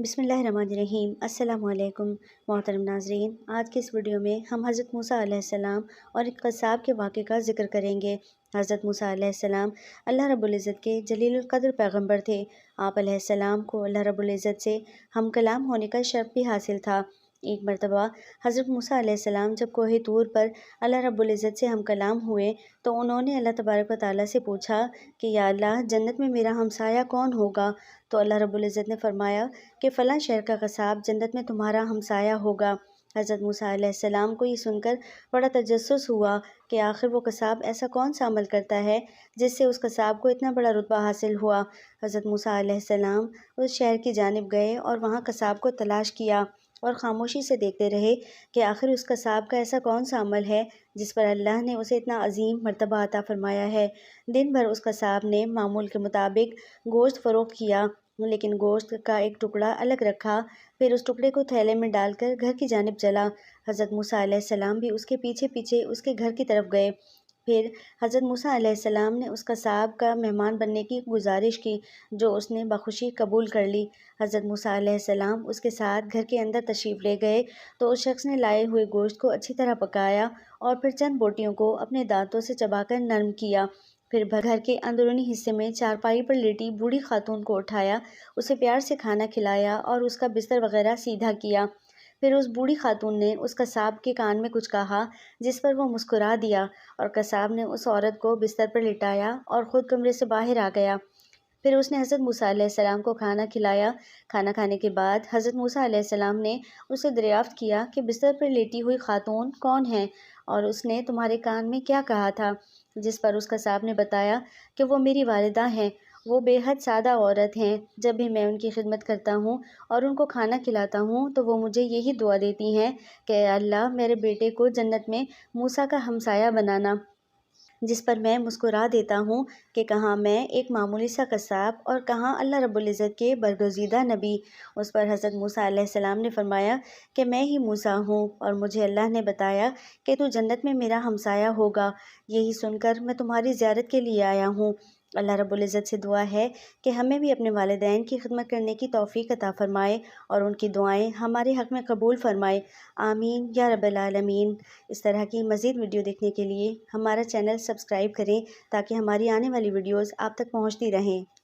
بسم اللہ الرحمن الرحیم۔ السلام علیکم محترم ناظرین، آج کے اس ویڈیو میں ہم حضرت موسیٰ علیہ السلام اور ایک قصاب کے واقعے کا ذکر کریں گے۔ حضرت موسیٰ علیہ السلام اللہ رب العزت کے جلیل القدر پیغمبر تھے۔ آپ علیہ السلام کو اللہ رب العزت سے ہم کلام ہونے کا شرف بھی حاصل تھا۔ ایک مرتبہ حضرت موسیٰ علیہ السلام جب کوہ طور پر اللہ رب العزت سے ہم کلام ہوئے تو انہوں نے اللہ تبارک و تعالیٰ سے پوچھا کہ یا اللہ، جنت میں میرا ہمسایہ کون ہوگا؟ تو اللہ رب العزت نے فرمایا کہ فلاں شہر کا قصاب جنت میں تمہارا ہمسایہ ہوگا۔ حضرت موسیٰ علیہ السلام کو یہ سن کر بڑا تجسس ہوا کہ آخر وہ قصاب ایسا کون سا عمل کرتا ہے جس سے اس قصاب کو اتنا بڑا رتبہ حاصل ہوا۔ حضرت موسیٰ علیہ السلام اس شہر کی جانب گئے اور وہاں قصاب کو تلاش کیا اور خاموشی سے دیکھتے رہے کہ آخر اس قصاب کا ایسا کون سا عمل ہے جس پر اللہ نے اسے اتنا عظیم مرتبہ عطا فرمایا ہے۔ دن بھر اس قصاب نے معمول کے مطابق گوشت فروخت کیا، لیکن گوشت کا ایک ٹکڑا الگ رکھا، پھر اس ٹکڑے کو تھیلے میں ڈال کر گھر کی جانب چلا۔ حضرت موسیٰ علیہ السلام بھی اس کے پیچھے پیچھے اس کے گھر کی طرف گئے۔ پھر حضرت موسیٰ علیہ السلام نے اس قصاب کا مہمان بننے کی گزارش کی، جو اس نے بخوشی قبول کر لی۔ حضرت موسیٰ علیہ السلام اس کے ساتھ گھر کے اندر تشریف لے گئے تو اس شخص نے لائے ہوئے گوشت کو اچھی طرح پکایا اور پھر چند بوٹیوں کو اپنے دانتوں سے چبا کر نرم کیا۔ پھر گھر کے اندرونی حصے میں چارپائی پر لیٹی بوڑھی خاتون کو اٹھایا، اسے پیار سے کھانا کھلایا اور اس کا بستر وغیرہ سیدھا کیا۔ پھر اس بوڑھی خاتون نے اس قصاب کے کان میں کچھ کہا جس پر وہ مسکرا دیا اور قصاب نے اس عورت کو بستر پر لٹایا اور خود کمرے سے باہر آ گیا۔ پھر اس نے حضرت موسیٰ علیہ السلام کو کھانا کھلایا۔ کھانا کھانے کے بعد حضرت موسیٰ علیہ السلام نے اسے دریافت کیا کہ بستر پر لیٹی ہوئی خاتون کون ہے اور اس نے تمہارے کان میں کیا کہا تھا؟ جس پر اس قصاب نے بتایا کہ وہ میری والدہ ہیں، وہ بے حد سادہ عورت ہیں۔ جب بھی میں ان کی خدمت کرتا ہوں اور ان کو کھانا کھلاتا ہوں تو وہ مجھے یہی دعا دیتی ہیں کہ اے اللہ، میرے بیٹے کو جنت میں موسیٰ کا ہمسایہ بنانا، جس پر میں مسکرا دیتا ہوں کہ کہاں میں ایک معمولی سا قصاب اور کہاں اللہ رب العزت کے برگزیدہ نبی۔ اس پر حضرت موسیٰ علیہ السلام نے فرمایا کہ میں ہی موسیٰ ہوں اور مجھے اللہ نے بتایا کہ تو جنت میں میرا ہمسایہ ہوگا، یہی سن کر میں تمہاری زیارت کے لیے آیا ہوں۔ اللہ رب العزت سے دعا ہے کہ ہمیں بھی اپنے والدین کی خدمت کرنے کی توفیق عطا فرمائے اور ان کی دعائیں ہمارے حق میں قبول فرمائے، آمین یا رب العالمین۔ اس طرح کی مزید ویڈیو دیکھنے کے لیے ہمارا چینل سبسکرائب کریں تاکہ ہماری آنے والی ویڈیوز آپ تک پہنچتی رہیں۔